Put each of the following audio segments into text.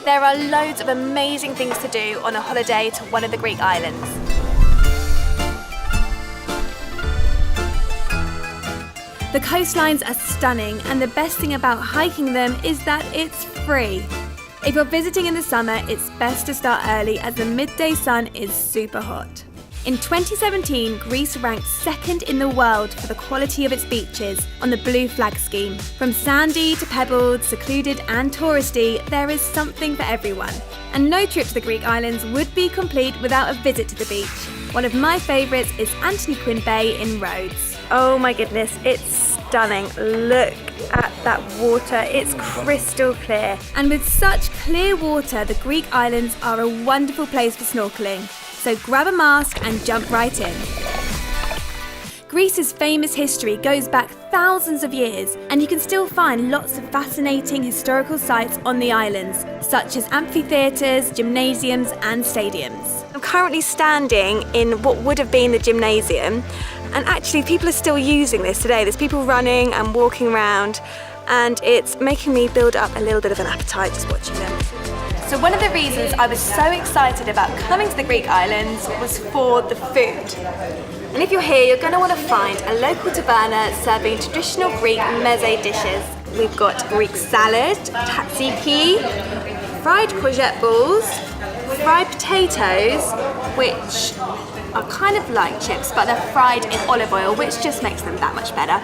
There are loads of amazing things to do on a holiday to one of the Greek islands. The coastlines are stunning, and the best thing about hiking them is that it's free. If you're visiting in the summer, it's best to start early as the midday sun is super hot. In 2017, Greece ranked second in the world for the quality of its beaches on the Blue Flag scheme. From sandy to pebbled, secluded and touristy, there is something for everyone. And no trip to the Greek islands would be complete without a visit to the beach. One of my favourites is Anthony Quinn Bay in Rhodes. Oh my goodness, it's stunning. Look at that water, it's crystal clear. And with such clear water, the Greek islands are a wonderful place for snorkelling. So grab a mask and jump right in. Greece's famous history goes back thousands of years, and you can still find lots of fascinating historical sites on the islands, such as amphitheatres, gymnasiums and stadiums. I'm currently standing in what would have been the gymnasium, and actually people are still using this today. There's people running and walking around, and it's making me build up a little bit of an appetite just watching them. So one of the reasons I was so excited about coming to the Greek islands was for the food. And if you're here, you're going to want to find a local taverna serving traditional Greek meze dishes. We've got Greek salad, tzatziki, fried courgette balls, fried potatoes, which are kind of like chips, but they're fried in olive oil, which just makes them that much better.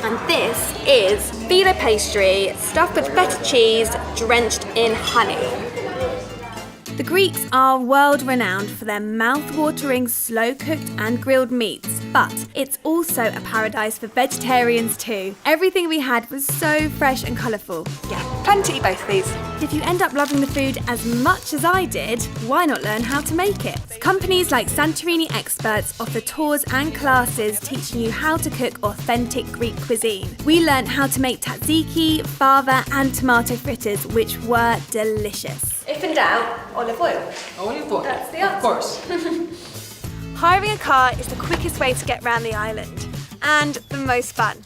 And this is filo pastry stuffed with feta cheese drenched in honey. The Greeks are world-renowned for their mouth-watering slow-cooked and grilled meats, but it's also a paradise for vegetarians too. Everything we had was so fresh and colourful. Yeah, plan to eat both of these. If you end up loving the food as much as I did, why not learn how to make it? Companies like Santorini Experts offer tours and classes teaching you how to cook authentic Greek cuisine. We learned how to make tzatziki, fava and tomato fritters, which were delicious. If in doubt, olive oil. Olive oil. That's the answer. Of course. Hiring a car is the quickest way to get around the island and the most fun.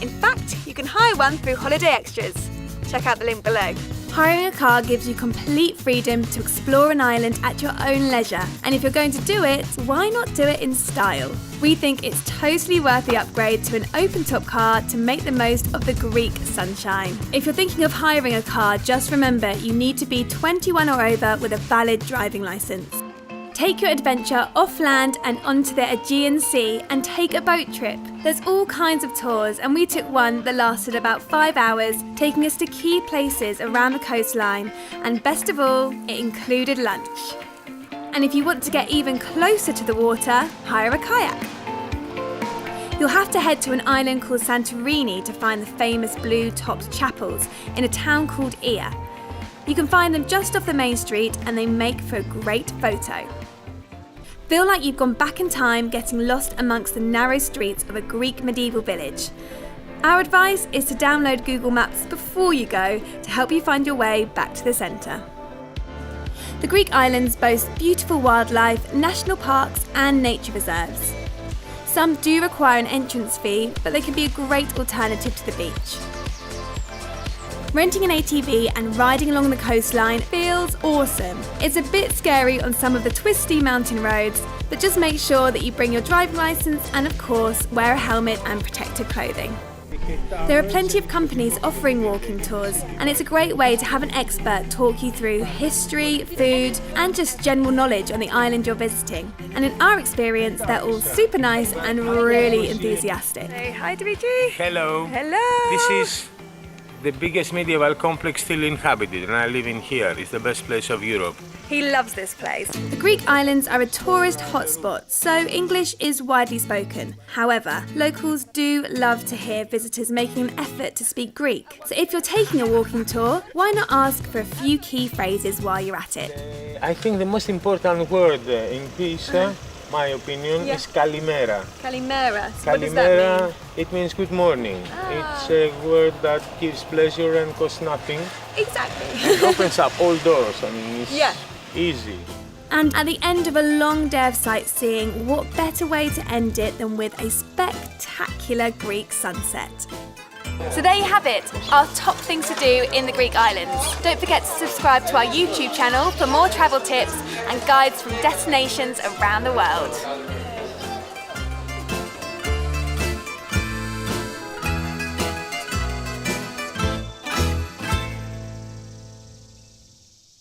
In fact, you can hire one through Holiday Extras. Check out the link below. Hiring a car gives you complete freedom to explore an island at your own leisure. And if you're going to do it, why not do it in style? We think it's totally worth the upgrade to an open-top car to make the most of the Greek sunshine. If you're thinking of hiring a car, just remember you need to be 21 or over with a valid driving licence. Take your adventure off land and onto the Aegean Sea and take a boat trip. There's all kinds of tours, and we took one that lasted about 5 hours, taking us to key places around the coastline, and best of all, it included lunch. And if you want to get even closer to the water, hire a kayak. You'll have to head to an island called Santorini to find the famous blue-topped chapels in a town called Ia. You can find them just off the main street, and they make for a great photo. Feel like you've gone back in time, getting lost amongst the narrow streets of a Greek medieval village. Our advice is to download Google Maps before you go to help you find your way back to the centre. The Greek islands boast beautiful wildlife, national parks and nature reserves. Some do require an entrance fee, but they can be a great alternative to the beach. Renting an ATV and riding along the coastline feels awesome. It's a bit scary on some of the twisty mountain roads, but just make sure that you bring your driving licence and of course wear a helmet and protective clothing. There are plenty of companies offering walking tours, and it's a great way to have an expert talk you through history, food and just general knowledge on the island you're visiting. And in our experience, they're all super nice and really enthusiastic. Say hi, Dimitri. Hello. Hello. This is the biggest medieval complex still inhabited, and I live in here. It's the best place of Europe. He loves this place. The Greek islands are a tourist hotspot, so English is widely spoken. However, locals do love to hear visitors making an effort to speak Greek. So if you're taking a walking tour, why not ask for a few key phrases while you're at it? I think the most important word in Greece, my opinion, is kalimera. Kalimera. So what does that mean? It means good morning. It's a word that gives pleasure and costs nothing. Exactly. It opens up all doors. I mean, it's easy. And at the end of a long day of sightseeing, what better way to end it than with a spectacular Greek sunset? So there you have it, our top things to do in the Greek islands. Don't forget to subscribe to our YouTube channel for more travel tips and guides from destinations around the world.